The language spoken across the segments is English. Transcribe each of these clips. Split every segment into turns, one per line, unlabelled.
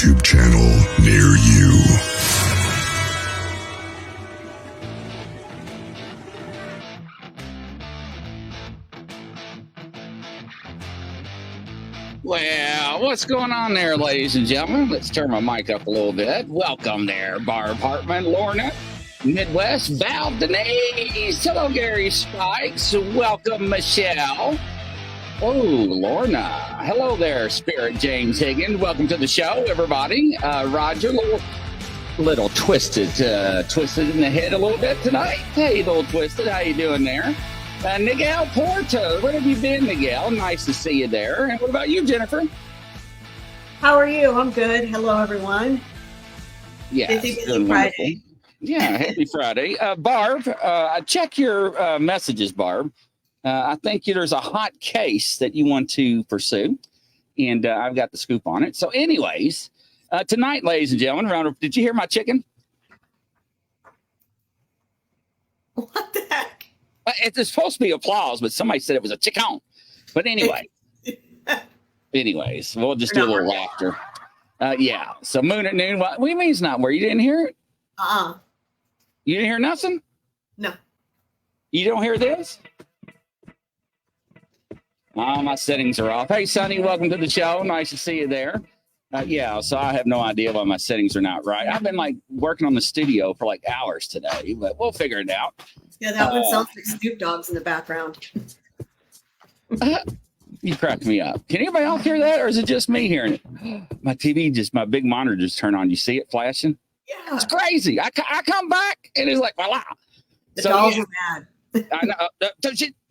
YouTube channel near you.
Well, what's going on there, ladies and gentlemen? Let's turn my mic up a little bit. Welcome there, Barb Hartman, Lorna, Midwest, Val Denise. Hello, Gary Spikes. Welcome, Michelle. Oh, Lorna. Hello there, Spirit James Higgins. Welcome to the show, everybody. Roger, little twisted in the head a little bit tonight. Hey, little twisted. How you doing there? Miguel Porto, where have you been, Miguel? Nice to see you there. And what about you, Jennifer?
How are you? I'm good. Hello, everyone.
Yeah,
busy Friday.
Yeah, happy Friday. Barb, check your messages, Barb. I think there's a hot case that you want to pursue, and I've got the scoop on it. So anyways, tonight, ladies and gentlemen, did you hear my chicken?
What the heck?
It's supposed to be applause, but somebody said it was a chicken. But anyway, we'll just do a little laughter. Yeah. So Moon at Noon. What do you mean it's not where? You didn't hear it? You didn't hear nothing?
No.
You don't hear this? Oh, my settings are off. Hey, Sonny, welcome to the show. Nice to see you there. Yeah, so I have no idea why my settings are not right. I've been working on the studio for hours today, but we'll figure it out.
Yeah, that one sounds like Snoop Dogg's in the background.
You cracked me up. Can anybody else hear that, or is it just me hearing it? My big monitor just turned on. You see it flashing?
Yeah.
It's crazy. I come back, and it's like, voila.
The dolls are mad.
I know.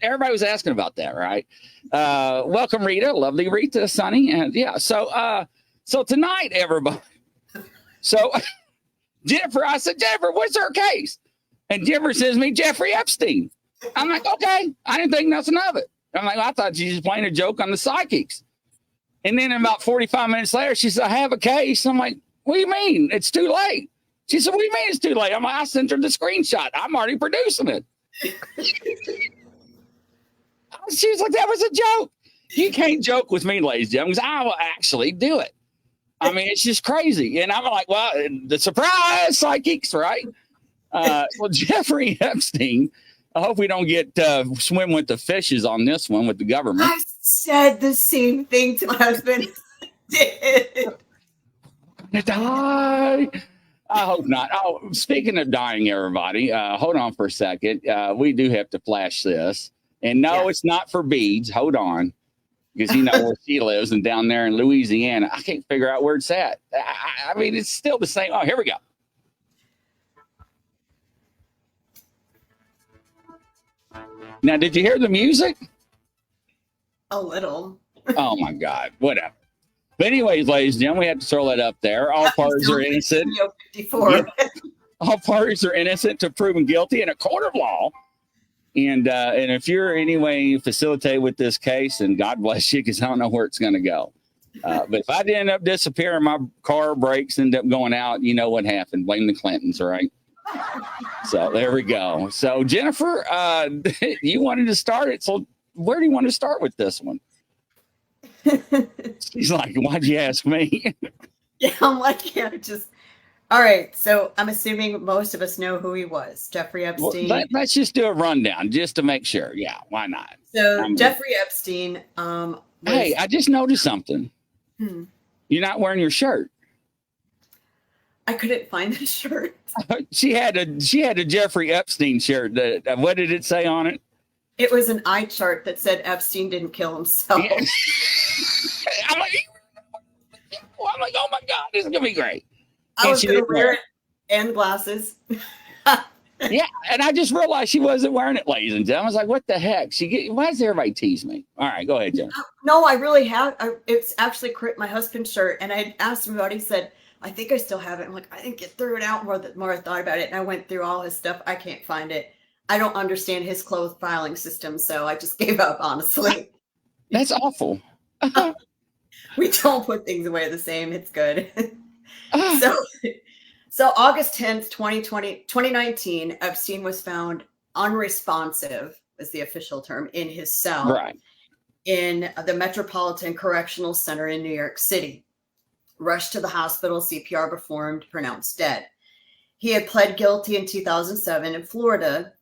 Everybody was asking about that, right? Welcome, Rita. Lovely Rita, Sonny. And yeah, so tonight, everybody. So Jennifer, I said, Jennifer, what's her case? And Jennifer says to me, Jeffrey Epstein. I'm like, okay. I didn't think nothing of it. I'm like, I thought she was playing a joke on the psychics. And then about 45 minutes later, she said, I have a case. I'm like, what do you mean? It's too late. She said, what do you mean it's too late? I'm like, I sent her the screenshot. I'm already producing it. She was like, that was a joke. You can't joke with me, ladies and gentlemen, because I will actually do it. I mean, it's just crazy. And I'm like, well, the surprise psychics, right? Well, Jeffrey Epstein, I hope we don't get swim with the fishes on this one with the government.
I said the same thing to my husband.
Gonna die. I hope not. Oh, speaking of dying, everybody, hold on for a second. We do have to flash this. And no, It's not for beads. Hold on. Because you know where she lives and down there in Louisiana. I can't figure out where it's at. I mean, it's still the same. Oh, here we go. Now, did you hear the music?
A little.
Oh, my God. Whatever. But anyways, ladies and gentlemen, we have to throw that up there. All parties are innocent. Yeah. All parties are innocent to proven guilty in a court of law. And if you're anyway facilitated with this case, and God bless you, because I don't know where it's going to go. But if I did end up disappearing, my car brakes end up going out, you know what happened. Blame the Clintons, right? So there we go. So Jennifer, you wanted to start it. So where do you want to start with this one? She's like, why'd you ask me?
Yeah, I'm like, all right. So I'm assuming most of us know who he was, Jeffrey Epstein.
Well, let's just do a rundown just to make sure. Yeah, why not?
So Jeffrey Epstein.
Hey, I just noticed something. You're not wearing your shirt.
I couldn't find the shirt.
She had a Jeffrey Epstein shirt. What did it say on it?
It was an eye chart that said Epstein didn't kill himself.
Yeah. I'm like, oh my God, this is gonna be great.
I was gonna wear it and glasses.
Yeah, and I just realized she wasn't wearing it, ladies and gentlemen. I was like, what the heck? Why does everybody tease me? All right, go ahead, Jen.
No, I really have. It's actually my husband's shirt, and I asked him about it. He said, I think I still have it. I'm like, I think you threw it out more I thought about it. And I went through all his stuff. I can't find it. I don't understand his clothes filing system, so I just gave up, honestly.
That's awful.
We don't put things away the same. It's good. So August 10th, 2019, Epstein was found unresponsive, is the official term, in his cell
right.
in the Metropolitan Correctional Center in New York City. rushed to the hospital, CPR performed, pronounced dead. He had pled guilty in 2007 in Florida.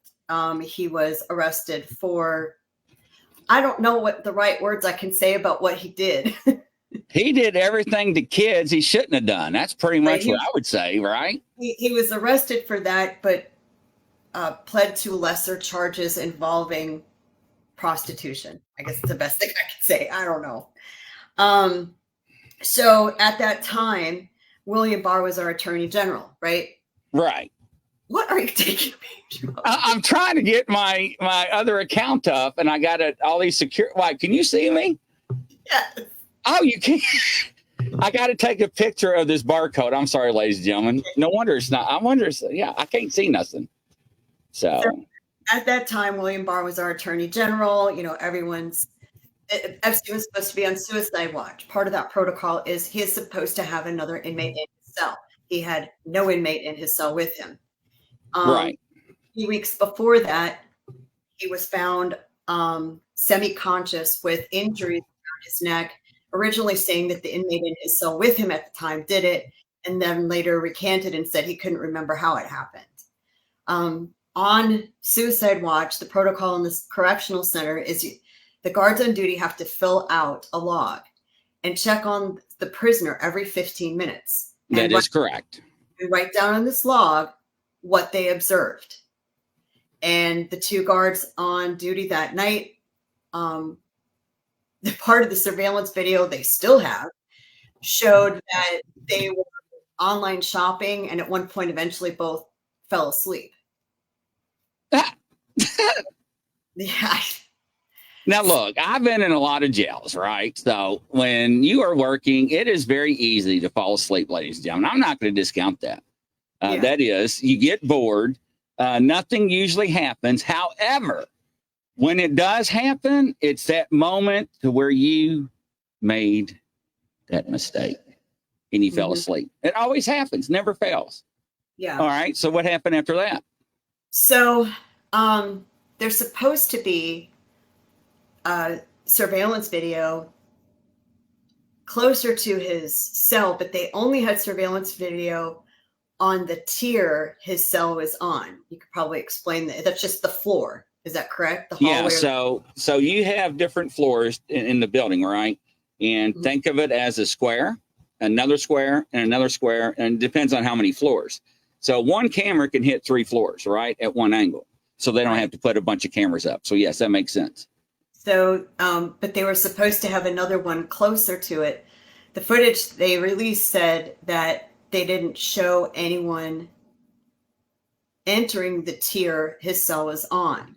He was arrested for, I don't know what the right words I can say about what he did.
He did everything to kids he shouldn't have done. That's pretty much what I would say, right?
He was arrested for that, but pled to lesser charges involving prostitution. I guess it's the best thing I can say. I don't know. So at that time, William Barr was our attorney general, right?
Right.
What are you taking pictures of?
I'm trying to get my other account up, and I got all these secure. Why? Can you see me?
Yes.
Oh, you can't. I got to take a picture of this barcode. I'm sorry, ladies and gentlemen. No wonder it's not. I wonder. Yeah, I can't see nothing. So
at that time, William Barr was our attorney general. You know, Epstein was supposed to be on suicide watch. Part of that protocol is he is supposed to have another inmate in his cell. He had no inmate in his cell with him.
Right.
A few weeks before that, he was found semi-conscious with injuries around his neck, originally saying that the inmate in his cell with him at the time did it, and then later recanted and said he couldn't remember how it happened. On suicide watch, the protocol in this correctional center is the guards on duty have to fill out a log and check on the prisoner every 15 minutes.
That is correct.
We write down on this log what they observed. And the two guards on duty that night, the part of the surveillance video they still have showed that they were online shopping, and at one point eventually both fell asleep. Yeah.
Now, look, I've been in a lot of jails, right? So when you are working, it is very easy to fall asleep, ladies and gentlemen. I'm not going to discount that. That is, you get bored. Nothing usually happens. However, when it does happen, it's that moment to where you made that mistake and you fell asleep. It always happens, never fails.
Yeah.
All right. So what happened after that?
So there's supposed to be a surveillance video closer to his cell, but they only had surveillance video on the tier his cell was on. You could probably explain that. That's just the floor. Is that correct? The hallway.
Yeah. So you have different floors in the building, right? And think of it as a square, another square, and another square, and it depends on how many floors. So one camera can hit 3 floors, right, at one angle. So they don't have to put a bunch of cameras up. So yes, that makes sense.
So, but they were supposed to have another one closer to it. The footage they released said that they didn't show anyone entering the tier his cell was on.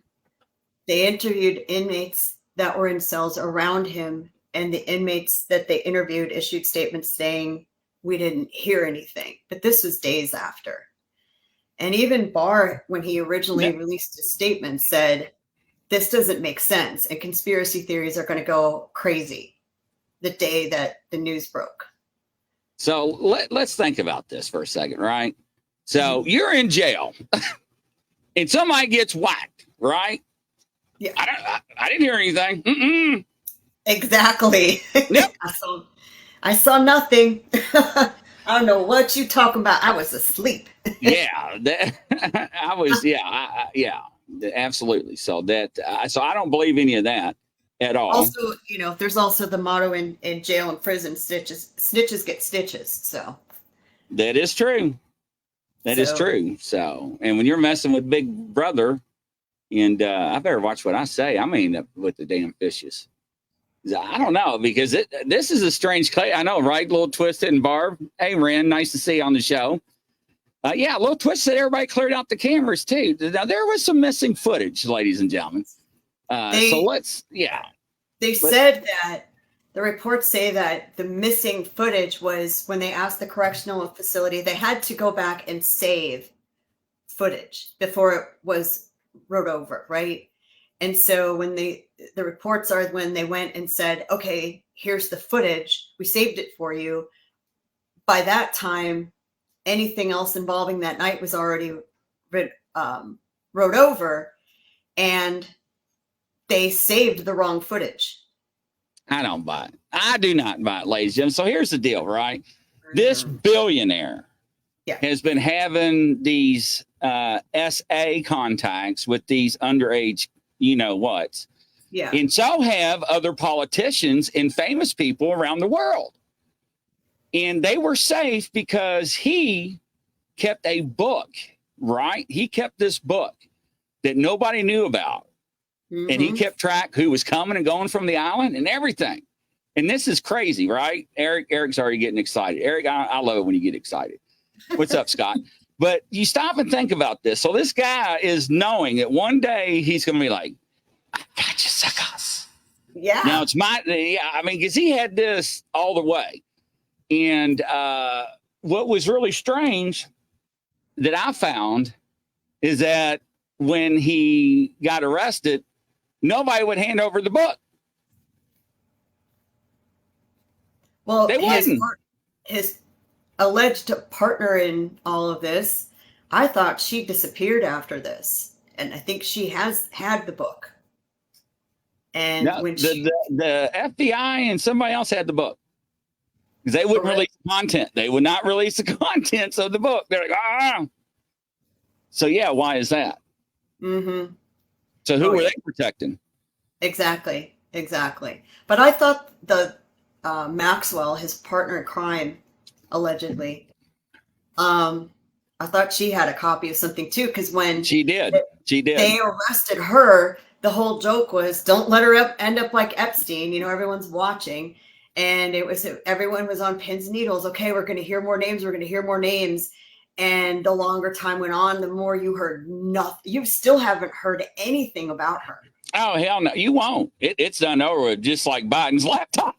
They interviewed inmates that were in cells around him, and the inmates that they interviewed issued statements saying, "We didn't hear anything." But this was days after. And even Barr, when he originally released his statement, said, "This doesn't make sense, and conspiracy theories are going to go crazy the day that the news broke."
So let's think about this for a second, right? So you're in jail and somebody gets whacked, right?
Yeah.
I didn't hear anything. Mm-mm.
Exactly.
Yep.
I saw nothing. I don't know what you talking about. I was asleep.
Yeah. I was, yeah, absolutely. So so I don't believe any of that at all.
Also, there's also the motto in jail and prison: snitches get stitches. So
that is true. That is true. So, and when you're messing with Big Brother, and I better watch what I say. I mean, with the damn fishes. I don't know, because this is a strange case. I know, right? A little twisted. And Barb, hey, Ren, nice to see you on the show. Yeah, a little twisted. Everybody cleared out the cameras too. Now there was some missing footage, ladies and gentlemen. They
said that the reports say that the missing footage was when they asked the correctional facility, they had to go back and save footage before it was wrote over, right? And so when the reports are when they went and said, "Okay, here's the footage, we saved it for you." By that time, anything else involving that night was already wrote over, and they saved the wrong footage.
I don't buy it. I do not buy it, ladies and gentlemen. So here's the deal, right? This billionaire has been having these SA contacts with these underage, you know what's.
Yeah.
And so have other politicians and famous people around the world. And they were safe because he kept a book, right? He kept this book that nobody knew about. Mm-hmm. And he kept track who was coming and going from the island and everything. And this is crazy, right? Eric's already getting excited. Eric, I love it when you get excited. What's up, Scott? But you stop and think about this. So this guy is knowing that one day he's going to be like, I got you, suckers.
Yeah.
Now it's because he had this all the way. And what was really strange that I found is that when he got arrested, nobody would hand over the book.
Well, his alleged partner in all of this, I thought she disappeared after this. And I think she has had the book. And
no,
when
the FBI and somebody else had the book. Because they wouldn't release the content. They would not release the contents of the book. They're like, ah. So, yeah, why is that?
Mm-hmm.
So who were they protecting?
Exactly. But I thought the Maxwell, his partner in crime, allegedly, I thought she had a copy of something too. Because when
she did,
they arrested her, the whole joke was, don't let her end up like Epstein. You know, everyone's watching. And everyone was on pins and needles. Okay, we're going to hear more names. And the longer time went on, the more you heard nothing. You still haven't heard anything about her.
Oh, hell no. You won't. It's done over with, just like Biden's laptop.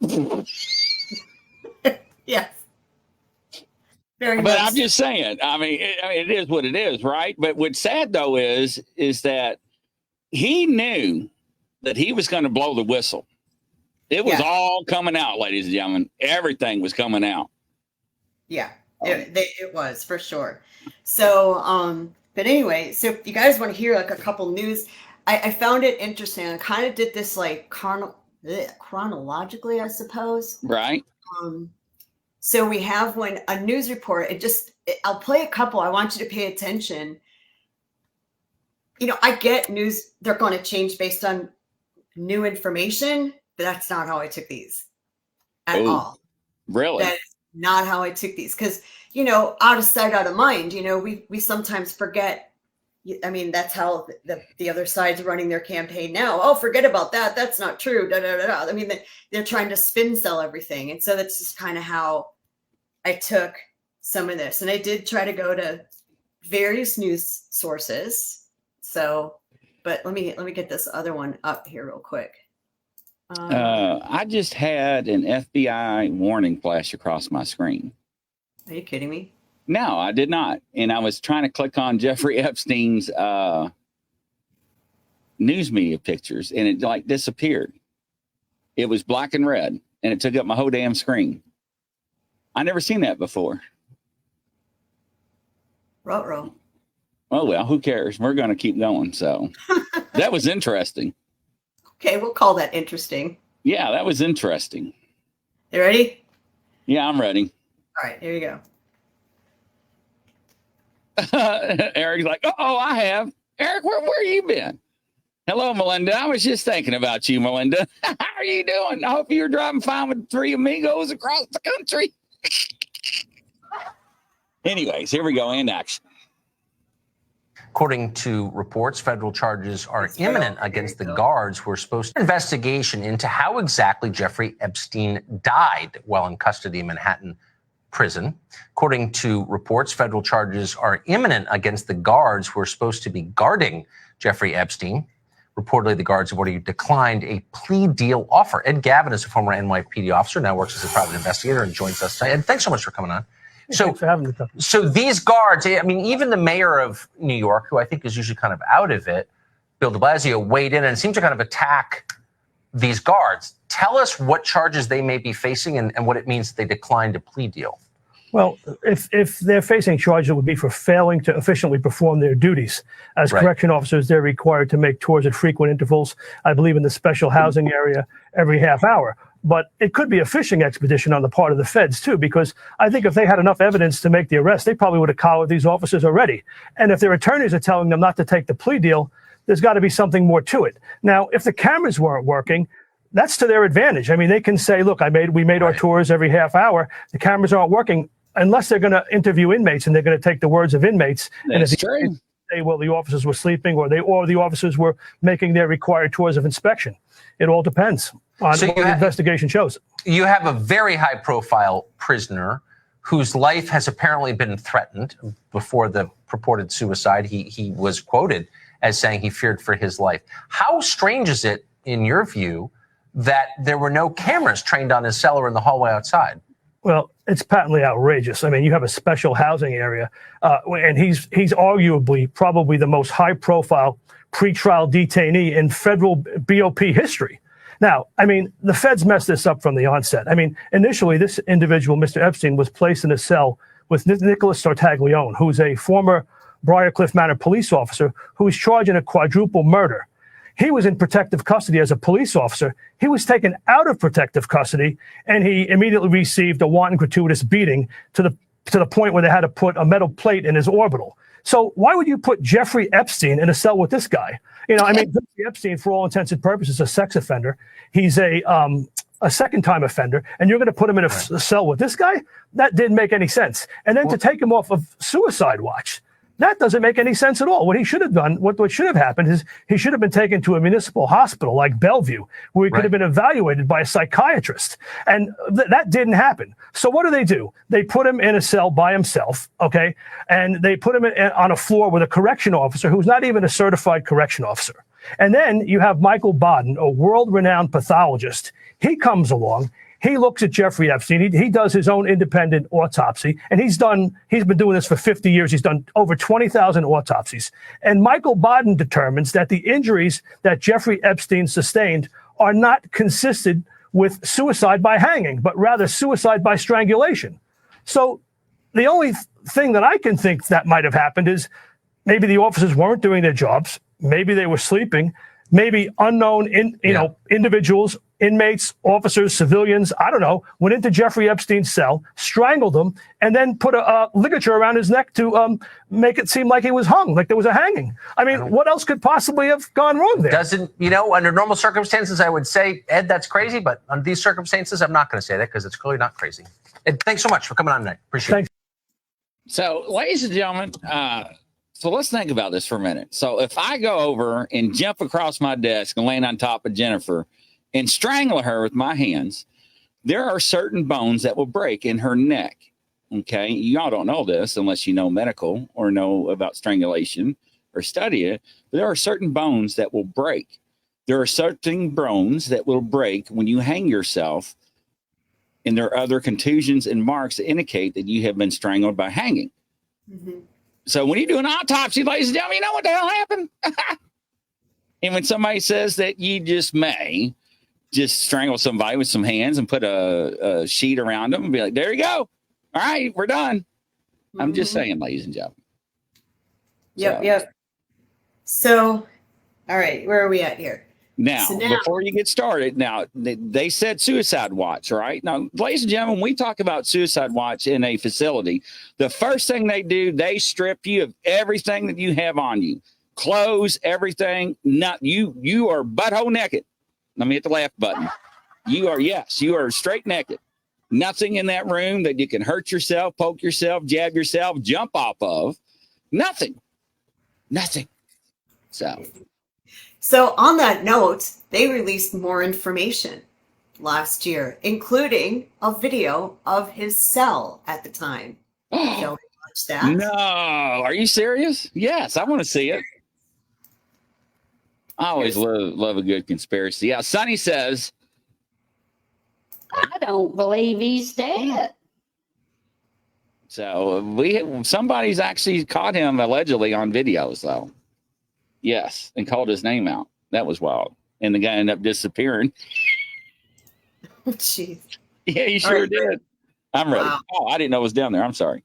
Yes. Very
but
much.
I'm just saying, it is what it is, right? But what's sad, though, is that he knew that he was going to blow the whistle. It was all coming out, ladies and gentlemen. Everything was coming out.
Yeah, it was for sure. So, but anyway, so if you guys want to hear like a couple news, I found it interesting. I kind of did this like chronologically, I suppose.
Right.
So we have a news report. I'll play a couple. I want you to pay attention. You know, I get news. They're going to change based on new information. But that's not how I took these at all.
Really?
That is not how I took these. Because, you know, out of sight, out of mind, you know, we sometimes forget. I mean, that's how the other side's running their campaign now. Oh, forget about that. That's not true. Da, da, da, da. I mean, they're trying to spin sell everything. And so that's just kind of how I took some of this. And I did try to go to various news sources. So, but let me get this other one up here real quick.
I just had an FBI warning flash across my screen.
Are you kidding me?
No, I did not. And I was trying to click on Jeffrey Epstein's news media pictures, and it like disappeared. It was black and red, and it took up my whole damn screen. I never seen that before.
Ruh-roh.
Oh, well, who cares? We're going to keep going. So that was interesting.
Okay, we'll call that interesting.
Yeah, that was interesting.
You ready?
Yeah, I'm ready.
All right, here you go.
Eric's like, oh, I have. Eric, where you been? Hello, Melinda. I was just thinking about you, Melinda. How are you doing? I hope you're driving fine with three amigos across the country. Anyways, here we go. And action.
According to reports, federal charges are imminent against the guards who are supposed to investigation into how exactly Jeffrey Epstein died while in custody in Manhattan prison. According to reports, federal charges are imminent against the guards who are supposed to be guarding Jeffrey Epstein. Reportedly, the guards have already declined a plea deal offer. Ed Gavin is a former NYPD officer, now works as a private investigator and joins us today. Ed, thanks so much for coming on.
Thanks for having me.
So these guards, I mean, even the mayor of New York, who I think is usually kind of out of it, Bill de Blasio, weighed in and seemed to kind of attack these guards. Tell us what charges they may be facing and what it means that they declined a plea deal.
Well, if they're facing charges, it would be for failing to efficiently perform their duties. As correction officers, they're required to make tours at frequent intervals, I believe in the special housing area every half hour. but it could be a fishing expedition on the part of the feds too, because I think if they had enough evidence to make the arrest, they probably would have collared these officers already. And if their attorneys are telling them not to take the plea deal, there's got to be something more to it. Now, if the cameras weren't working, that's to their advantage. I mean, they can say, look, we made our tours every half hour. The cameras aren't working, unless they're going to interview inmates and they're going to take the words of inmates.
That's
and if
true.
Say, well, the officers were sleeping, or the officers were making their required tours of inspection. It all depends on what the investigation shows.
You have a very high-profile prisoner whose life has apparently been threatened. Before the purported suicide, he was quoted as saying he feared for his life. How strange is it, in your view, that there were no cameras trained on his cell or in the hallway outside?
Well, it's patently outrageous. I mean, you have a special housing area, and he's arguably probably the most high-profile pretrial detainee in federal BOP history. Now, I mean, the feds messed this up from the onset. I mean, initially, this individual, Mr. Epstein, was placed in a cell with Nicholas Tartaglione, who's a former Briarcliff Manor police officer who was charged in a quadruple murder. He was in protective custody as a police officer. He was taken out of protective custody, and he immediately received a wanton gratuitous beating to the point where they had to put a metal plate in his orbital. So why would you put Jeffrey Epstein in a cell with this guy? You know, I mean, Jeffrey Epstein, for all intents and purposes, is a sex offender. He's a second-time offender, and you're going to put him in a cell with this guy? That didn't make any sense. And then to take him off of suicide watch, that doesn't make any sense at all. What he should have done, what should have happened is he should have been taken to a municipal hospital like Bellevue, where he could have been evaluated by a psychiatrist. And that didn't happen. So what do? They put him in a cell by himself, okay? And they put him on a floor with a correction officer who's not even a certified correction officer. And then you have Michael Baden, a world-renowned pathologist. He comes along. He looks at Jeffrey Epstein. He does his own independent autopsy, and he's been doing this for 50 years. He's done over 20,000 autopsies. And Michael Baden determines that the injuries that Jeffrey Epstein sustained are not consistent with suicide by hanging, but rather suicide by strangulation. So the only thing that I can think that might have happened is maybe the officers weren't doing their jobs. Maybe they were sleeping. Maybe unknown individuals, inmates, officers, civilians, I don't know, went into Jeffrey Epstein's cell, strangled him, and then put a ligature around his neck to make it seem like he was hung, like there was a hanging. I mean, what else could possibly have gone wrong there?
Under normal circumstances, I would say, Ed, that's crazy. But under these circumstances, I'm not going to say that because it's clearly not crazy. Ed, thanks so much for coming on tonight. Appreciate it.
So, ladies and gentlemen, so let's think about this for a minute. So if I go over and jump across my desk and land on top of Jennifer and strangle her with my hands, there are certain bones that will break in her neck. Okay. Y'all don't know this unless you know medical or know about strangulation or study it. But there are certain bones that will break. There are certain bones that will break when you hang yourself. And there are other contusions and marks that indicate that you have been strangled by hanging. Mm-hmm. So when you do an autopsy, ladies and gentlemen, you know what the hell happened? And when somebody says that you just may just strangle somebody with some hands and put a sheet around them and be like, there you go. All right, we're done. Mm-hmm. I'm just saying, ladies and gentlemen.
Yep. So, all right, where are we at here?
Now, before you get started, now they said suicide watch, right? Now, ladies and gentlemen, when we talk about suicide watch in a facility, the first thing they do, they strip you of everything that you have on you, clothes, everything. Not you are butthole naked. Let me hit the laugh button. You are straight naked. Nothing in that room that you can hurt yourself, poke yourself, jab yourself, jump off of. Nothing.
So on that note, they released more information last year, including a video of his cell at the time. Shall we watch that?
No, are you serious? Yes, I want to see it. I always love a good conspiracy. Yeah, Sonny says,
I don't believe he's dead.
So somebody's actually caught him allegedly on video. So. Yes, and called his name out. That was wild. And the guy ended up disappearing.
Jeez.
Yeah, he sure did. I'm ready. Wow. Oh, I didn't know it was down there. I'm sorry.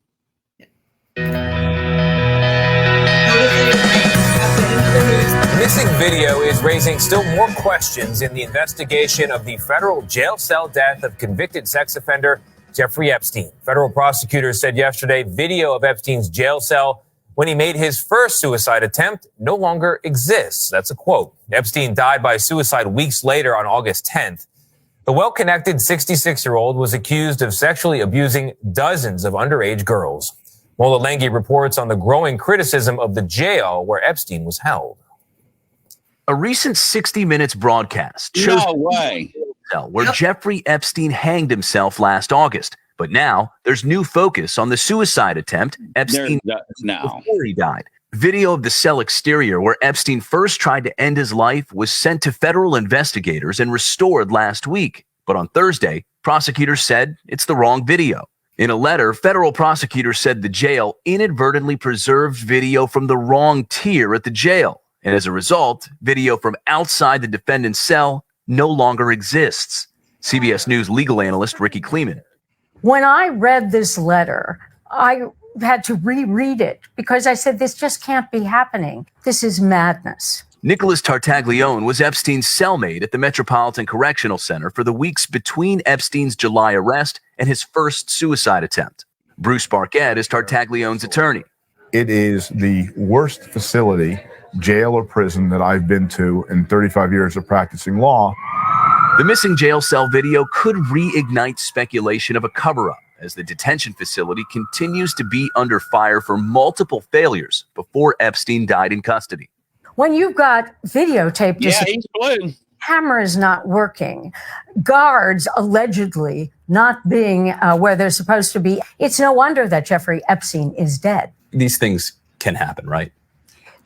missing video is raising still more questions in the investigation of the federal jail cell death of convicted sex offender Jeffrey Epstein. Federal prosecutors said yesterday video of Epstein's jail cell when he made his first suicide attempt no longer exists. That's a quote. Epstein died by suicide weeks later on August 10th. The well-connected 66-year-old was accused of sexually abusing dozens of underage girls. Mola Lenghi reports on the growing criticism of the jail where Epstein was held.
A recent 60 Minutes broadcast shows
No way.
where Jeffrey Epstein hanged himself last August. But now there's new focus on the suicide attempt Epstein before he died. Video of the cell exterior where Epstein first tried to end his life was sent to federal investigators and restored last week. But on Thursday, prosecutors said it's the wrong video. In a letter, federal prosecutors said the jail inadvertently preserved video from the wrong tier at the jail. And as a result, video from outside the defendant's cell no longer exists. CBS News legal analyst Ricky Kleeman.
When I read this letter, I had to reread it because I said, this just can't be happening. This is madness.
Nicholas Tartaglione was Epstein's cellmate at the Metropolitan Correctional Center for the weeks between Epstein's July arrest and his first suicide attempt. Bruce Barquette is Tartaglione's attorney.
It is the worst facility, jail or prison, that I've been to in 35 years of practicing law.
The missing jail cell video could reignite speculation of a cover-up as the detention facility continues to be under fire for multiple failures before Epstein died in custody.
When you've got videotape,
He's blue.
camera is not working, guards allegedly not being where they're supposed to be, it's no wonder that Jeffrey Epstein is dead.
These things can happen, right?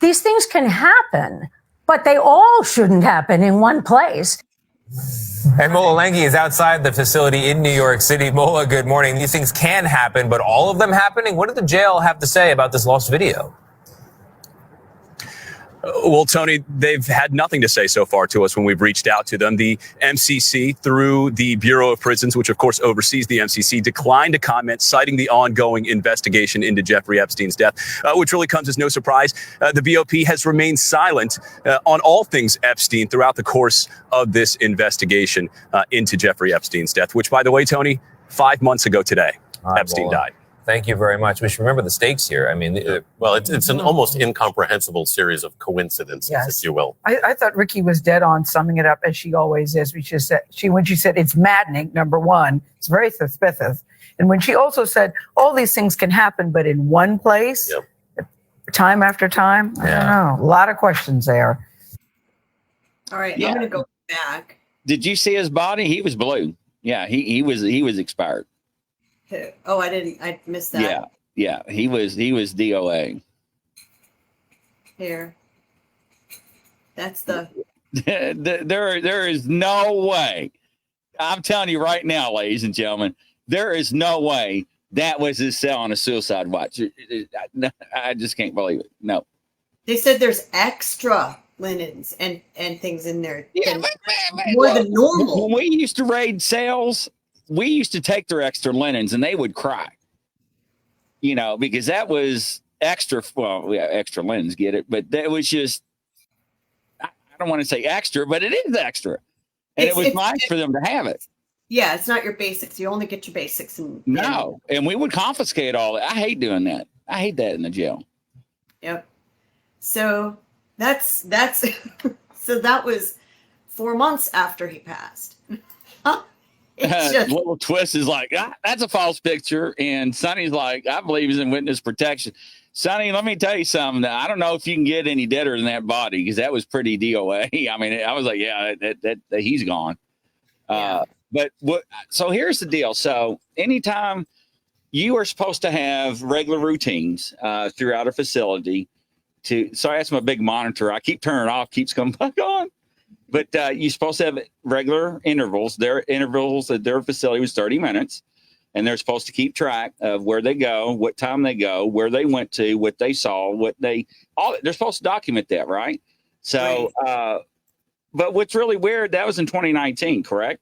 These things can happen, but they all shouldn't happen in one place.
And Mola Lenghi is outside the facility in New York City. Mola, good morning. These things can happen, but all of them happening? What did the jail have to say about this lost video?
Well, Tony, they've had nothing to say so far to us when we've reached out to them. The MCC, through the Bureau of Prisons, which of course oversees the MCC, declined to comment, citing the ongoing investigation into Jeffrey Epstein's death, which really comes as no surprise. The BOP has remained silent on all things Epstein throughout the course of this investigation into Jeffrey Epstein's death, which, by the way, Tony, 5 months ago today, Epstein died.
Thank you very much. We should remember the stakes here. I mean,
well, it's an almost incomprehensible series of coincidences, if you will.
I thought Ricky was dead on summing it up, as she always is. When she said it's maddening, number one, it's very suspicious. And when she also said all these things can happen, but in one place, time after time, I don't know. A lot of questions there.
All right, I'm going to go back.
Did you see his body? He was blue. Yeah, he was expired.
Oh, I missed that.
Yeah, he was DOA.
Here. That's the
there is no way. I'm telling you right now, ladies and gentlemen, there is no way that was his cell on a suicide watch. I just can't believe it. No.
They said there's extra linens and things in there.
Yeah,
more than normal.
When we used to raid cells, we used to take their extra linens and they would cry, because that was extra. Well, yeah, extra linens, get it? But that was just, I don't want to say extra, but it is extra. And it was nice for them to have it.
Yeah, it's not your basics. You only get your basics. And
we would confiscate all that. I hate doing that. I hate that in the jail.
Yep. So that's so that was 4 months after he passed.
Little Twist is like, that's a false picture. And Sonny's like, I believe he's in witness protection. Sonny, let me tell you something. I don't know if you can get any deader than that body, because that was pretty DOA. I mean, I was like, that he's gone. But so here's the deal. So anytime you are supposed to have regular routines throughout a facility so I asked my big monitor. I keep turning it off, keeps coming back on. But you're supposed to have regular intervals. Their intervals at their facility was 30 minutes. And they're supposed to keep track of where they go, what time they go, where they went to, what they saw, they're supposed to document that, right? So, but what's really weird, that was in 2019, correct?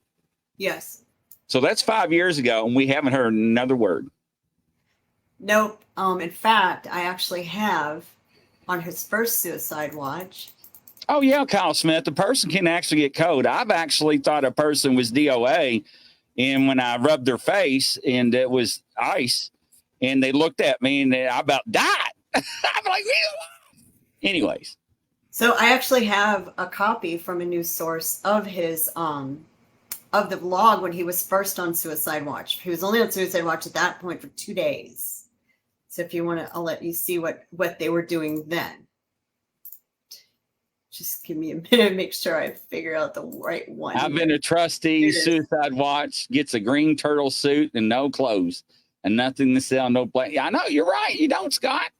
Yes.
So that's 5 years ago, and we haven't heard another word.
Nope. In fact, I actually have, on his first suicide watch,
Oh, yeah, Kyle Smith. The person can actually get code. I've actually thought a person was DOA. And when I rubbed their face and it was ice, and they looked at me and I about died. I'm like, anyways.
So I actually have a copy from a news source of his of the vlog when he was first on Suicide Watch. He was only on Suicide Watch at that point for 2 days. So if you want to, I'll let you see what they were doing then. Just give me a minute to make sure I figure out the right one.
I've been a trustee. Suicide Watch gets a green turtle suit and no clothes and nothing to sell, no play. I know, you're right. You don't, Scott.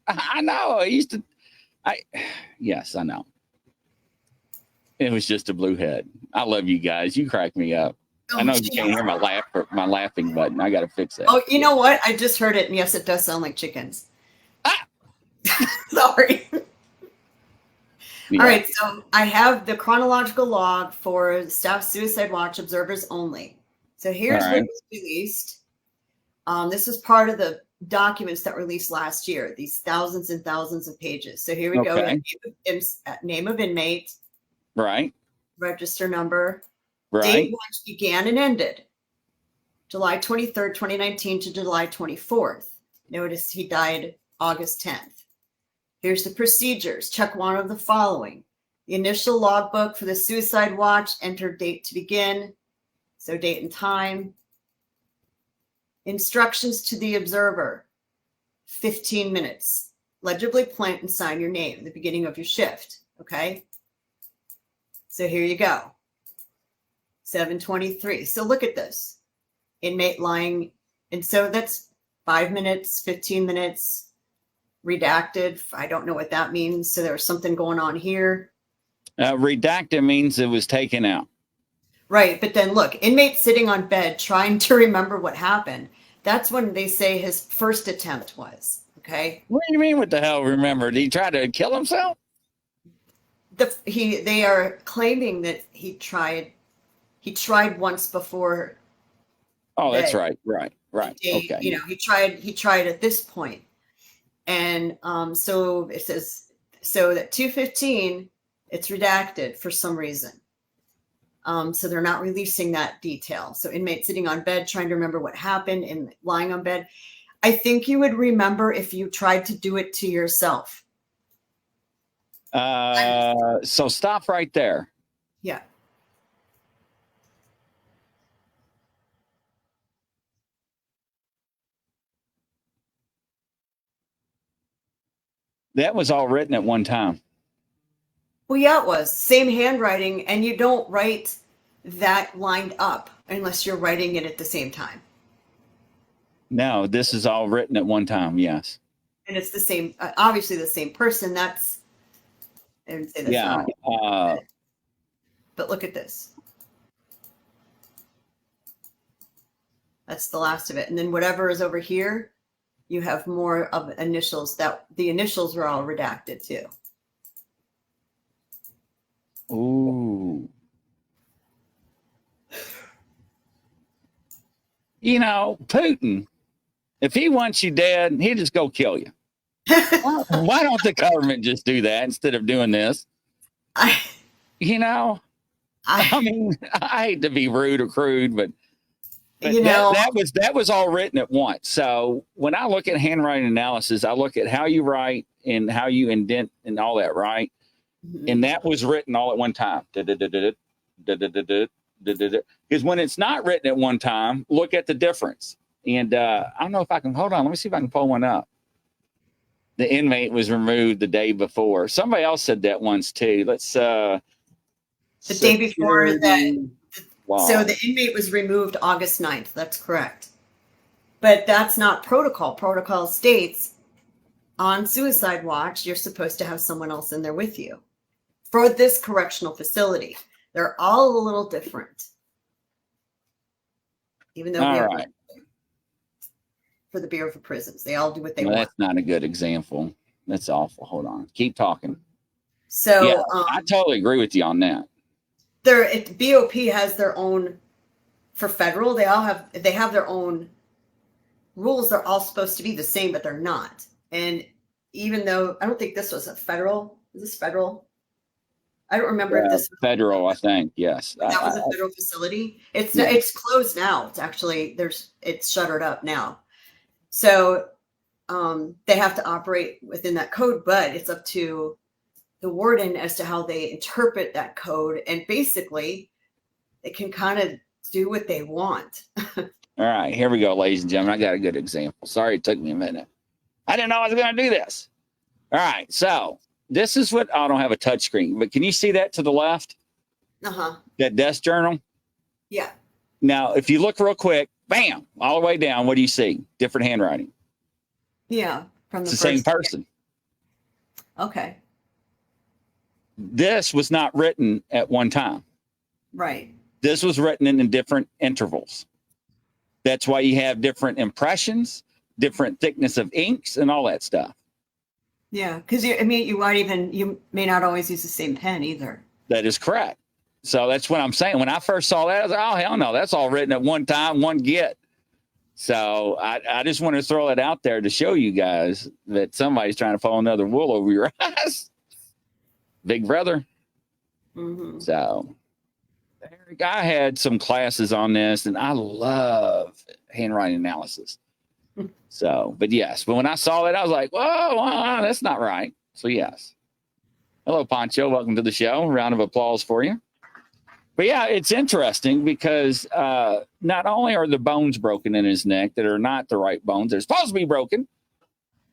I know. Yes, I know. It was just a blue head. I love you guys. You crack me up. I know you can't hear my laughing button. I got to fix that.
Oh, you know what? I just heard it, and yes, it does sound like chickens. Sorry.
Yeah.
All right, so I have the chronological log for Staff Suicide Watch observers only. So here's what was released. This is part of the documents that were released last year, these thousands and thousands of pages. So here we go. Name of inmate.
Right.
Register number.
Right.
Date watch began and ended. July 23rd, 2019 to July 24th. Notice he died August 10th. Here's the procedures. Check one of the following. The initial logbook for the Suicide Watch, enter date to begin. So date and time. Instructions to the observer. 15 minutes. Legibly print and sign your name at the beginning of your shift. Okay. So here you go. 7:23. So look at this. Inmate lying. And so that's 5 minutes, 15 minutes. Redacted. I don't know what that means. So there's something going on here.
Redacted means it was taken out.
Right. But then look, inmate sitting on bed trying to remember what happened. That's when they say his first attempt was. Okay.
What do you mean? What the hell? Remember? Did he try to kill himself?
They are claiming that he tried once before.
Oh, that's right. Right. Okay.
You know, he tried at this point. And so it says, so that 2:15, it's redacted for some reason. So they're not releasing that detail. So inmate sitting on bed, trying to remember what happened and lying on bed. I think you would remember if you tried to do it to yourself.
So stop right there.
Yeah.
That was all written at one time.
Well, yeah, it was. Same handwriting, and you don't write that lined up unless you're writing it at the same time.
No, this is all written at one time, yes.
And it's the same, obviously the same person. I didn't say that's not. But look at this. That's the last of it. And then whatever is over here, you have more of initials. That the initials were all redacted too.
Ooh. You know, Putin, if he wants you dead, he'll just go kill you. Why don't the government just do that instead of doing this? I mean, I hate to be rude or crude, but that was all written at once. So when I look at handwriting analysis, I look at how you write and how you indent and all that, right? Mm-hmm. And that was written all at one time. Because when it's not written at one time, look at the difference. And I don't know if I can, hold on, let me see if I can pull one up. The inmate was removed the day before. Somebody else said that once too. Let's
the day before that. Wow. So the inmate was removed August 9th. That's correct. But that's not protocol. Protocol states on Suicide Watch, you're supposed to have someone else in there with you for this correctional facility. They're all a little different. Even though for the Bureau of Prisons, they all do what they want.
That's not a good example. That's awful. Hold on. Keep talking.
So
yeah, I totally agree with you on that.
BOP has their own, for federal, they have their own rules. They're all supposed to be the same, but they're not. And even though I don't think this was a federal, is this federal? I don't remember if this was
federal. I think yes.
that was a federal facility. It's closed now. It's actually it's shuttered up now. So they have to operate within that code, but it's up to the warden as to how they interpret that code, and basically they can kind of do what they want.
All right, here we go, ladies and gentlemen. I got a good example. Sorry it took me a minute. I didn't know I was going to do this. All right, so this is what I don't have a touch screen, but can you see that to the left? That desk journal?
Yeah.
Now, if you look real quick, bam, all the way down, what do you see? Different handwriting.
Yeah, from
It's the same person.
Okay.
This was not written at one time.
Right.
This was written in different intervals. That's why you have different impressions, different thickness of inks, and all that stuff.
Yeah, because you may not always use the same pen either.
That is correct. So that's what I'm saying. When I first saw that, I was like, oh, hell no, that's all written at one time, one get. So I just want to throw it out there to show you guys that somebody's trying to pull another wool over your eyes. Big brother.
Mm-hmm.
So Eric, I had some classes on this, and I love handwriting analysis. So, but yes, but when I saw that, I was like, whoa, that's not right. So yes. Hello, Pancho. Welcome to the show. Round of applause for you. But yeah, it's interesting because not only are the bones broken in his neck that are not the right bones, they're supposed to be broken,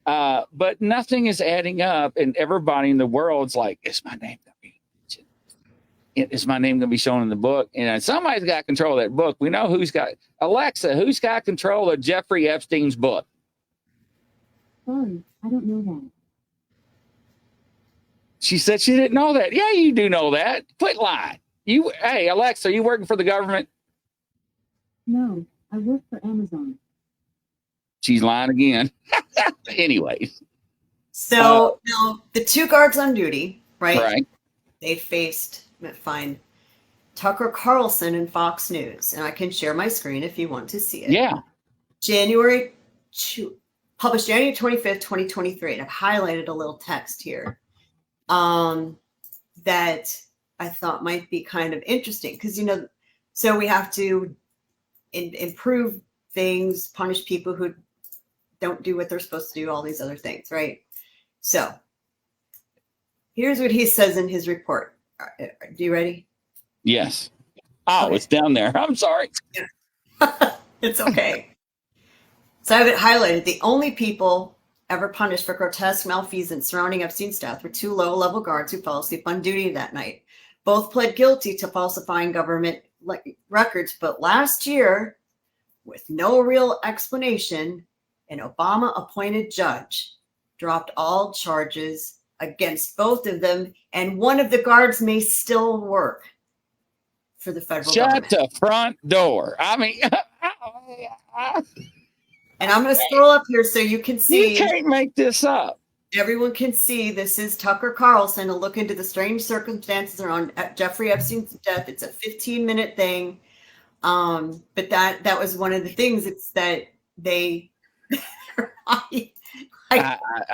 but nothing is adding up, and everybody in the world's like, is my name going to be mentioned? Is my name going to be shown in the book? And somebody's got control of that book. We know who's got, Alexa, who's got control of Jeffrey Epstein's book?
Sorry, I don't know that.
She said she didn't know that. Yeah, you do know that. Quit lying. Hey, Alexa, are you working for the government?
No, I work for Amazon.
She's lying again. Anyways.
So now the two guards on duty, right?
Right.
They faced, fine, Tucker Carlson and Fox News. And I can share my screen if you want to see it.
Yeah.
Published January 25th, 2023. And I've highlighted a little text here that I thought might be kind of interesting because, so we have to improve things, punish people who don't do what they're supposed to do, all these other things, right? So here's what he says in his report. Are you ready?
Yes. Oh, okay. It's down there. I'm sorry.
Yeah. It's okay. So I have it highlighted. The only people ever punished for grotesque malfeasance surrounding Epstein's death were two low-level guards who fell asleep on duty that night. Both pled guilty to falsifying government records, but last year, with no real explanation, an Obama-appointed judge dropped all charges against both of them, and one of the guards may still work for the federal government.
Shut the front door. I mean,
and I'm going to scroll up here so you can see.
You can't make this up.
Everyone can see this is Tucker Carlson, a look into the strange circumstances around Jeffrey Epstein's death. It's a 15-minute thing. But that was one of the things. It's that they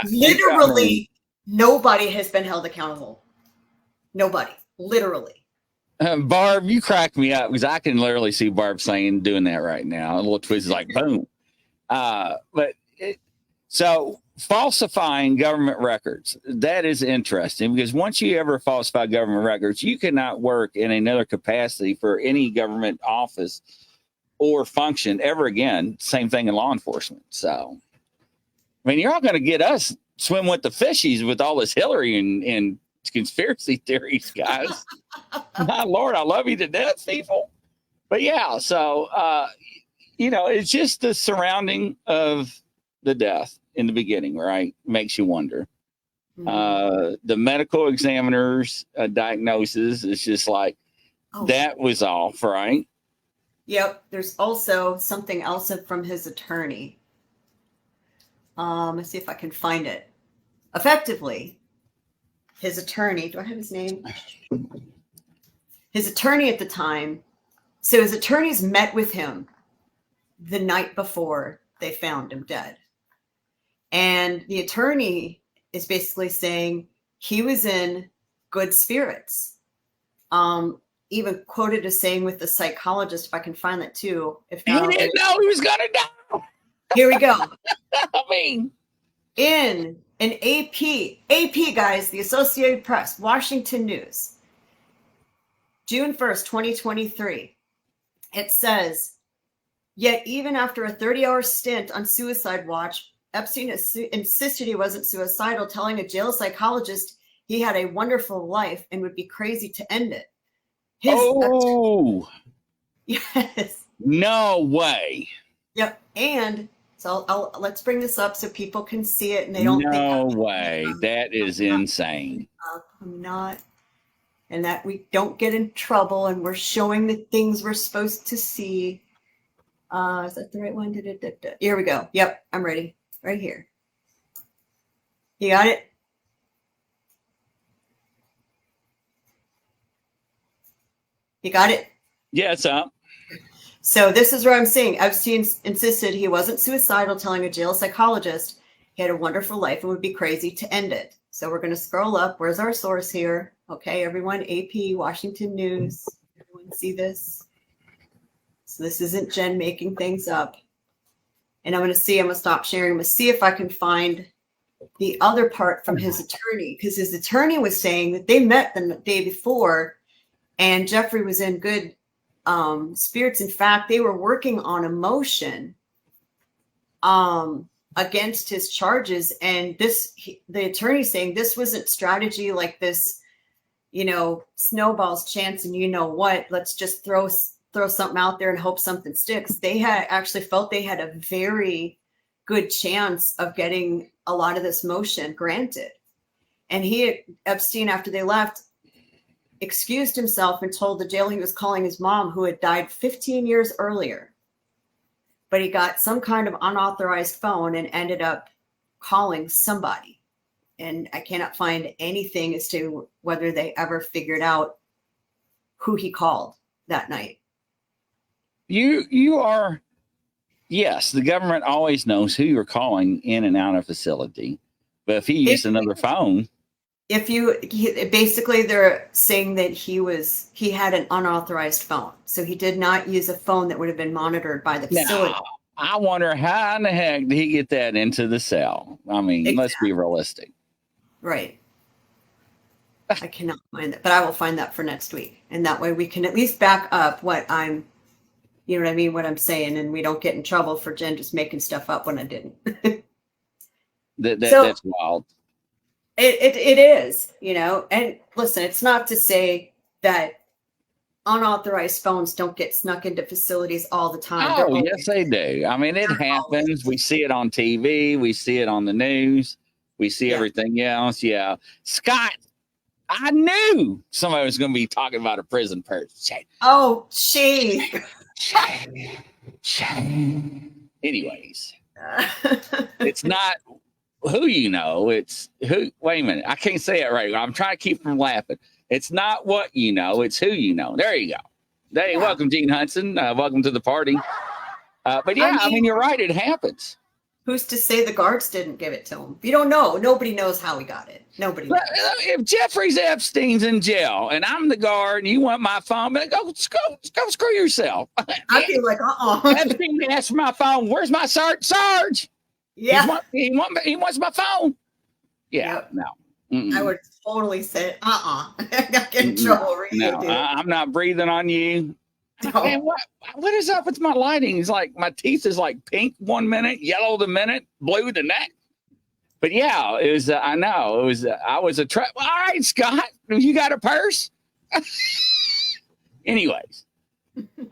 literally nobody has been held accountable. Nobody, literally.
Barb, you crack me up because I can literally see Barb doing that right now. A little twist is like boom. So falsifying government records, that is interesting because once you ever falsify government records, you cannot work in another capacity for any government office or function ever again. Same thing in law enforcement. So, I mean, you're all going to get us swim with the fishies with all this Hillary and conspiracy theories, guys. My Lord, I love you to death, people. But yeah, so, it's just the surrounding of the death in the beginning, right? Makes you wonder. Mm-hmm. The medical examiner's diagnosis is just like, that was off, right?
Yep. There's also something else from his attorney. Let's see if I can find it. Effectively, his attorney, do I have his name? His attorney at the time. So his attorneys met with him the night before they found him dead. And the attorney is basically saying he was in good spirits. even quoted as saying with the psychologist, if I can find that too. If
he
not,
didn't know he was gonna die.
Here we go.
I mean,
in an AP guys, the Associated Press, Washington News, June 1st, 2023. It says, yet even after a 30-hour stint on suicide watch, Epstein insisted he wasn't suicidal, telling a jail psychologist he had a wonderful life and would be crazy to end it. Yes.
No way.
Yep. And so let's bring this up so people can see it and they don't think.
No way. That is insane.
I'm not. And that we don't get in trouble and we're showing the things we're supposed to see. Is that the right one? Here we go. Yep. I'm ready. Right here. You got it? You got it?
Yeah, it's up.
So this is where I'm saying Epstein insisted he wasn't suicidal, telling a jail psychologist he had a wonderful life and would be crazy to end it. So we're going to scroll up. Where's our source here? Okay, everyone, AP, Washington News. Everyone see this? So this isn't Jen making things up. And I'm going to stop sharing. I'm going to see if I can find the other part from his attorney, because his attorney was saying that they met the day before and Jeffrey was in good spirits. In fact, they were working on a motion against his charges. And the attorney saying this wasn't strategy like this, snowball's chance. And you know what, let's just throw something out there and hope something sticks. They had actually felt they had a very good chance of getting a lot of this motion granted. And Epstein, after they left, excused himself and told the jail he was calling his mom, who had died 15 years earlier. But he got some kind of unauthorized phone and ended up calling somebody. And I cannot find anything as to whether they ever figured out who he called that night.
You are, yes, the government always knows who you're calling in and out of facility. But if he used another phone.
Basically they're saying that he had an unauthorized phone. So he did not use a phone that would have been monitored by the facility.
Now, I wonder how in the heck did he get that into the cell? I mean, exactly. Let's be realistic.
Right. I cannot find that, but I will find that for next week. And that way we can at least back up what I'm, what I'm saying, and we don't get in trouble for Jen just making stuff up when I didn't.
That's wild.
It is, and listen, it's not to say that unauthorized phones don't get snuck into facilities all the time.
Oh, yes, they do. I mean, it happens. We see it on TV. We see it on the news. We see everything else. Yeah. Scott, I knew somebody was going to be talking about a prison person.
Oh, gee.
Anyways, it's not who it's who. Wait a minute. I can't say it right. I'm trying to keep from laughing. It's not what you know. It's who you know. There you go. Hey, welcome, Gene Hudson. Welcome to the party. But yeah, I mean, you're right. It happens.
Who's to say the guards didn't give it to him? You don't know. Nobody knows how he got it. Nobody knows.
If Jeffrey Epstein's in jail and I'm the guard and you want my phone, go screw yourself.
I'd be like,
Epstein asked for my phone. Where's my Sarge?
Yeah.
He wants my phone. Yeah, yep. No.
I would totally say, I get in trouble.
No, I'm not breathing on you. No. Man, what is up with my lighting? It's like my teeth is like pink 1 minute, yellow the minute, blue the next. But yeah, it was. I know it was. I was a trap. All right, Scott, you got a purse. Anyways,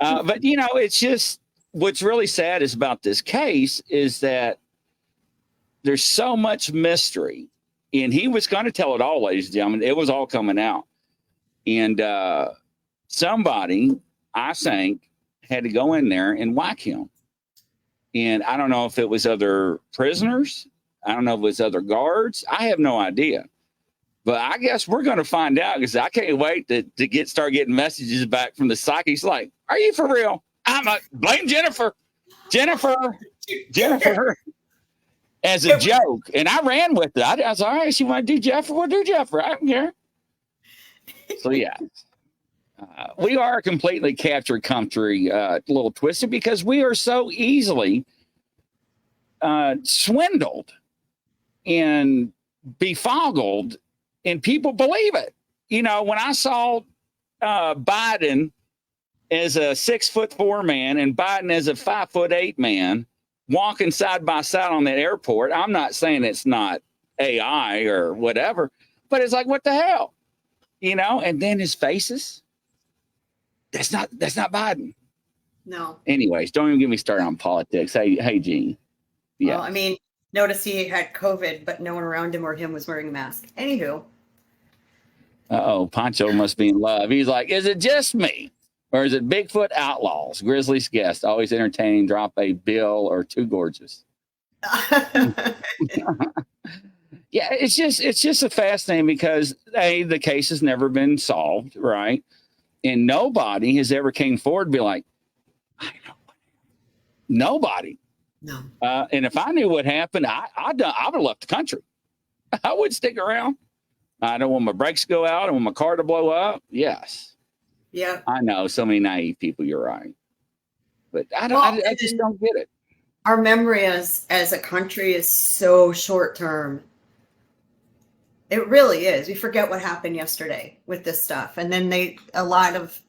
but it's just what's really sad is about this case is that there's so much mystery, and he was going to tell it all, ladies and gentlemen. It was all coming out, and somebody, I think, had to go in there and whack him. And I don't know if it was other prisoners. I don't know if it was other guards. I have no idea. But I guess we're going to find out because I can't wait to start getting messages back from the psych. He's like, are you for real? I'm like, blame Jennifer. Jennifer. As a joke. And I ran with it. I was all right. She want to do Jennifer? We'll do Jennifer. I don't care. So, yeah. we are a completely captured country, a little twisted, because we are so easily swindled and befogled, and people believe it. You know, when I saw Biden as a 6'4" man and Biden as a 5'8" man walking side by side on that airport, I'm not saying it's not AI or whatever, but it's like, what the hell? You know, and then his faces. That's not Biden.
No.
Anyways, don't even get me started on politics. Hey, Gene. Yeah.
Well, I mean, notice he had COVID, but no one around him or him was wearing a mask. Anywho.
Uh-oh, Pancho must be in love. He's like, is it just me? Or is it Bigfoot Outlaws? Grizzly's guest, always entertaining, drop a bill or too gorgeous. Yeah, it's just a fascinating because the case has never been solved, right? And nobody has ever came forward and be like, I know. Nobody.
No.
And if I knew what happened, I would have left the country. I wouldn't stick around. I don't want my brakes to go out. I want my car to blow up. Yes.
Yeah.
I know. So many naive people. You're right. But I just don't get it.
Our memory as a country is so short term. It really is. We forget what happened yesterday with this stuff. And then a lot of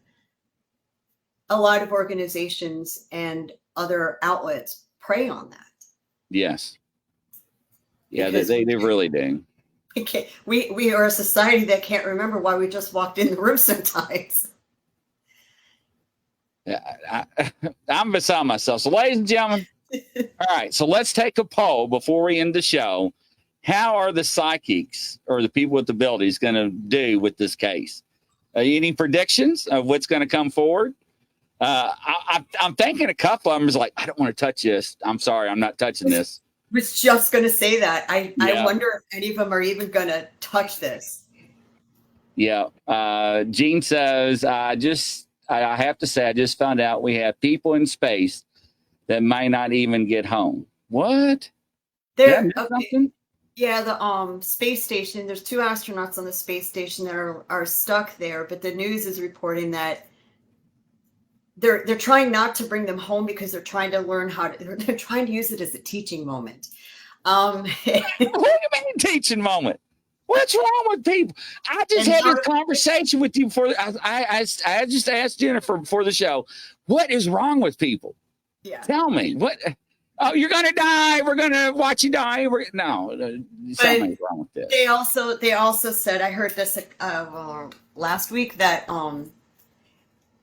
organizations and other outlets prey on that.
Yes. Yeah, they really do.
We are a society that can't remember why we just walked in the room sometimes.
Yeah, I'm beside myself. So, ladies and gentlemen, all right. So let's take a poll before we end the show. How are the psychics or the people with abilities going to do with this case? Any predictions of what's going to come forward? I'm thinking a couple of them is like, I don't want to touch this. I'm sorry, I'm not touching this.
Was just going to say that. I wonder if any of them are even going to touch this.
Yeah. Gene says, I have to say, I just found out we have people in space that might not even get home. What? Something?
Yeah, the space station. There's 2 astronauts on the space station that are stuck there, but the news is reporting that they're trying not to bring them home because they're trying to learn they're trying to use it as a teaching moment.
What do you mean teaching moment? What's wrong with people? I just had this conversation with you before. I just asked Jennifer before the show, what is wrong with people?
Yeah.
Tell me what. Oh, you're gonna die. We're gonna watch you die. Something's wrong with this.
They also said, I heard this last week, that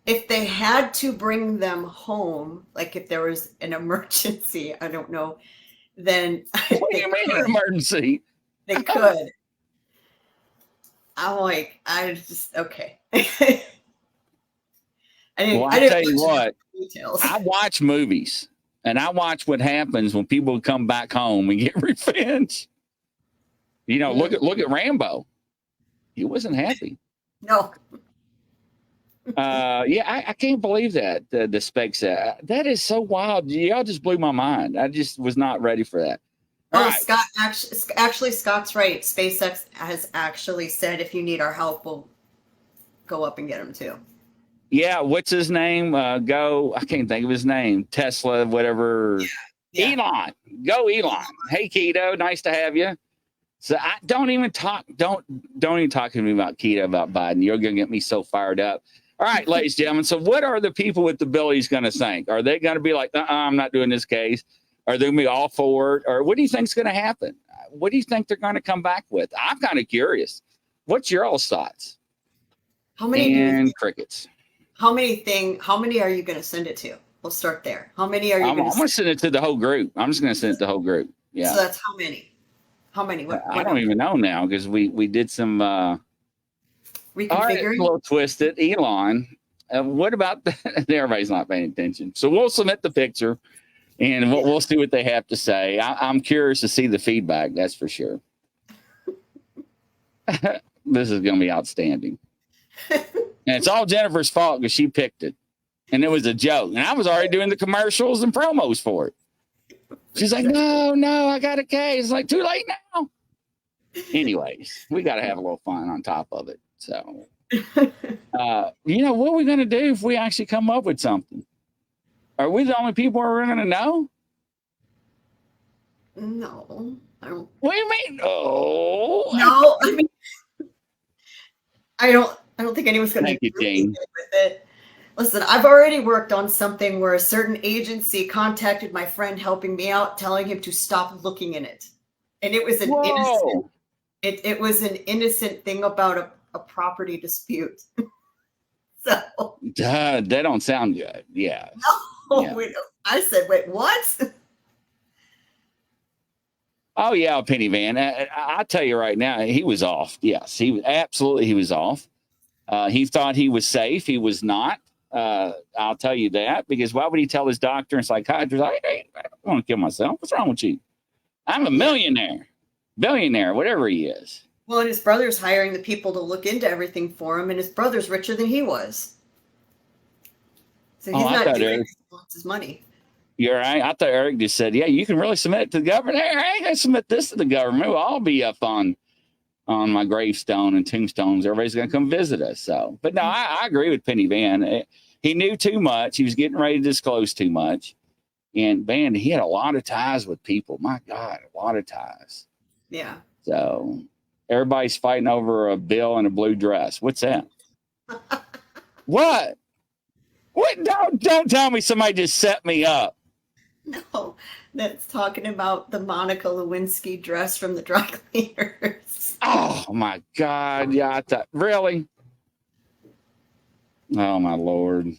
if they had to bring them home, like if there was an emergency, I don't know, then
what do you mean an emergency?
They could. I'm like, okay. I
tell you what, I watch movies and I watch what happens when people come back home and get revenge. You know, look at Rambo. He wasn't happy.
No.
I can't believe that the specs that is so wild. Y'all just blew my mind. I just was not ready for that.
Right. Scott, actually, Scott's right. SpaceX has actually said, if you need our help, we'll go up and get him too.
Yeah, what's his name? I can't think of his name. Tesla, whatever. Yeah. Elon. Go Elon. Hey, Keto, nice to have you. So I don't even talk to me about Keto, about Biden. You're gonna get me so fired up. All right, ladies and gentlemen. So what are the people with the abilities gonna think? Are they gonna be like, I'm not doing this case? Are they gonna be all for it? Or what do you think's gonna happen? What do you think they're gonna come back with? I'm kind of curious. What's your all's thoughts?
How many
crickets?
How many are you going to send it to? We'll start there. How many are you going to send?
I'm going to send it to the whole group. I'm just going to send it to the whole group. Yeah.
So that's how many? How many? What
I don't even know now because we did some
reconfiguring.
All right, a little twisted. Elon. What about everybody's not paying attention? So we'll submit the picture and we'll see what they have to say. I'm curious to see the feedback. That's for sure. This is going to be outstanding. And it's all Jennifer's fault because she picked it. And it was a joke. And I was already doing the commercials and promos for it. She's like, no, I got a case. It's like, too late now. Anyways, we got to have a little fun on top of it. So What are we going to do if we actually come up with something? Are we the only people who are going to know?
No, I don't.
What do you mean? Oh,
no. I mean, I don't think anyone's going to
Thank you,
do
Jane.
anything with it. Listen, I've already worked on something where a certain agency contacted my friend helping me out, telling him to stop looking in it, and it was an innocent. It was an innocent thing about a property dispute. So
that don't sound good. Yeah.
no,
Yeah.
wait, I said, wait, what?
Oh yeah, Penny Van. I'll tell you right now, he was off. Yes, he was off. He thought he was safe. He was not. I'll tell you that, because why would he tell his doctor and psychiatrist, I don't want to kill myself? What's wrong with you? I'm a millionaire, billionaire, whatever he is.
Well, and his brother's hiring the people to look into everything for him, and his brother's richer than he was. So he's not doing anything to wants his money.
You're right. I thought Eric just said, yeah, you can really submit it to the government. Hey, I ain't going to submit this to the government. We'll all be up on my gravestone and tombstones. Everybody's going to come visit us. So, but no, I agree with Penny Van. He knew too much. He was getting ready to disclose too much. And man, he had a lot of ties with people. My God, a lot of ties.
Yeah.
So everybody's fighting over a bill and a blue dress. What's that? What? What? Don't tell me somebody just set me up.
No, that's talking about the Monica Lewinsky dress from the dry cleaners.
Oh my God! Yeah, I thought, really? Oh my Lord!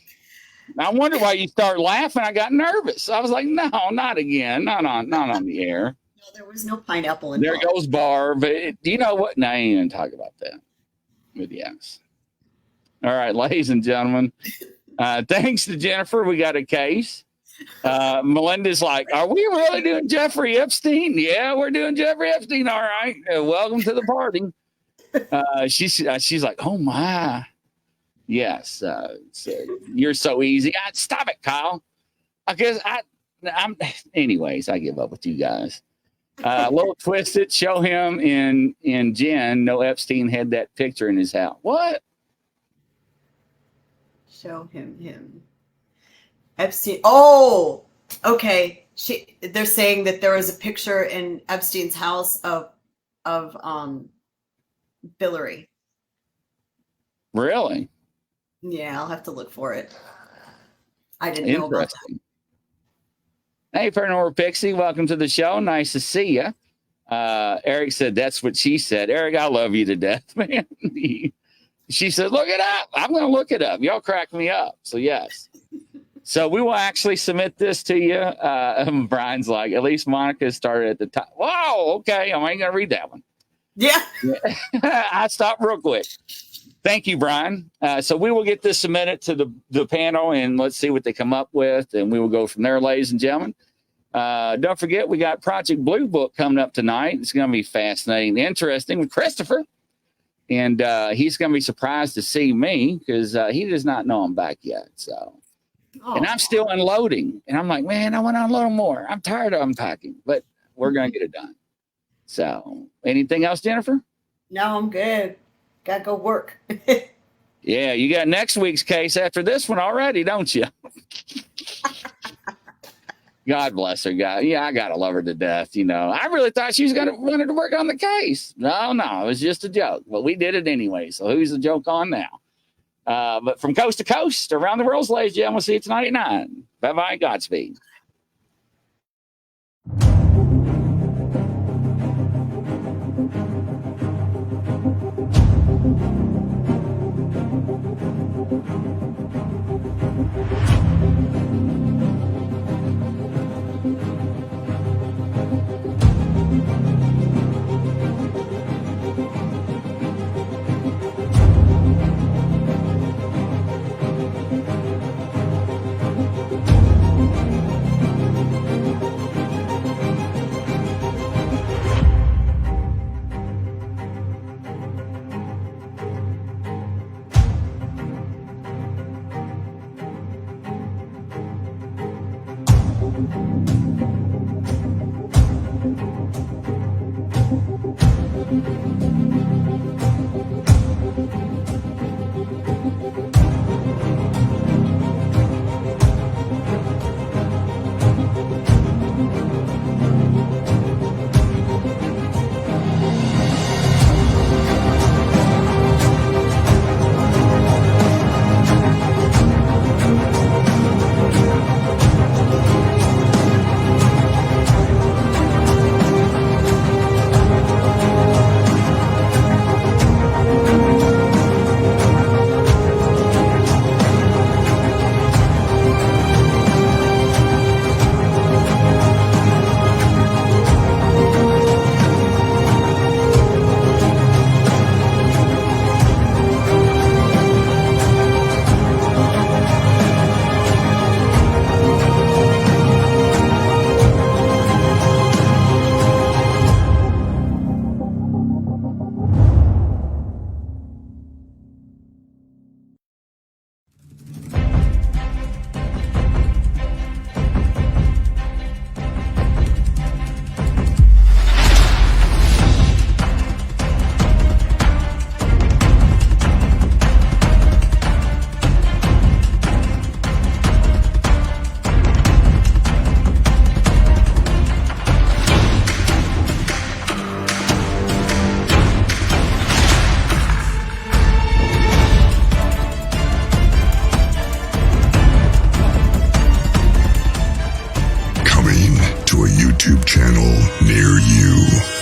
I wonder why you start laughing. I got nervous. I was like, no, not again. Not on the air.
No, there was no pineapple in
there. Goes Barb. Do you know what? No, I ain't even talk about that. But yes. All right, ladies and gentlemen. Thanks to Jennifer, we got a case. Melinda's like, are we really doing Jeffrey Epstein? Yeah, we're doing Jeffrey Epstein. All right. Welcome to the party. She's like, oh my. Yes. You're so easy. Stop it, Kyle. I guess anyways, I give up with you guys. A little twisted. Show him in Jen. No, Epstein had that picture in his house. What?
Show him. Epstein. Oh, okay. They're saying that there was a picture in Epstein's house of Billary.
Really?
Yeah, I'll have to look for it. I didn't know about that.
Hey, Paranormal Pixie, welcome to the show. Nice to see you. Eric said that's what she said. Eric, I love you to death, man. She said, look it up. I'm going to look it up. Y'all crack me up. So yes. So we will actually submit this to you. Brian's like, at least Monica started at the top. Wow, okay. I ain't going to read that one.
Yeah.
I stopped real quick. Thank you, Brian. So we will get this submitted to the panel, and let's see what they come up with, and we will go from there, ladies and gentlemen. Don't forget, we got Project Blue Book coming up tonight. It's going to be fascinating and interesting with Christopher. And he's going to be surprised to see me because he does not know I'm back yet. So. And I'm still unloading. And I'm like, man, I want to unload more. I'm tired of unpacking, but we're going to get it done. So anything else, Jennifer?
No, I'm good. Got to go work.
Yeah, you got next week's case after this one already, don't you? God bless her, guy. Yeah, I got to love her to death. You know, I really thought she was going to wanted to work on the case. No, it was just a joke. But we did it anyway. So who's the joke on now? But from coast to coast, around the world, ladies and gentlemen, we'll see you tonight at 9. Bye-bye. Godspeed.
channel near you.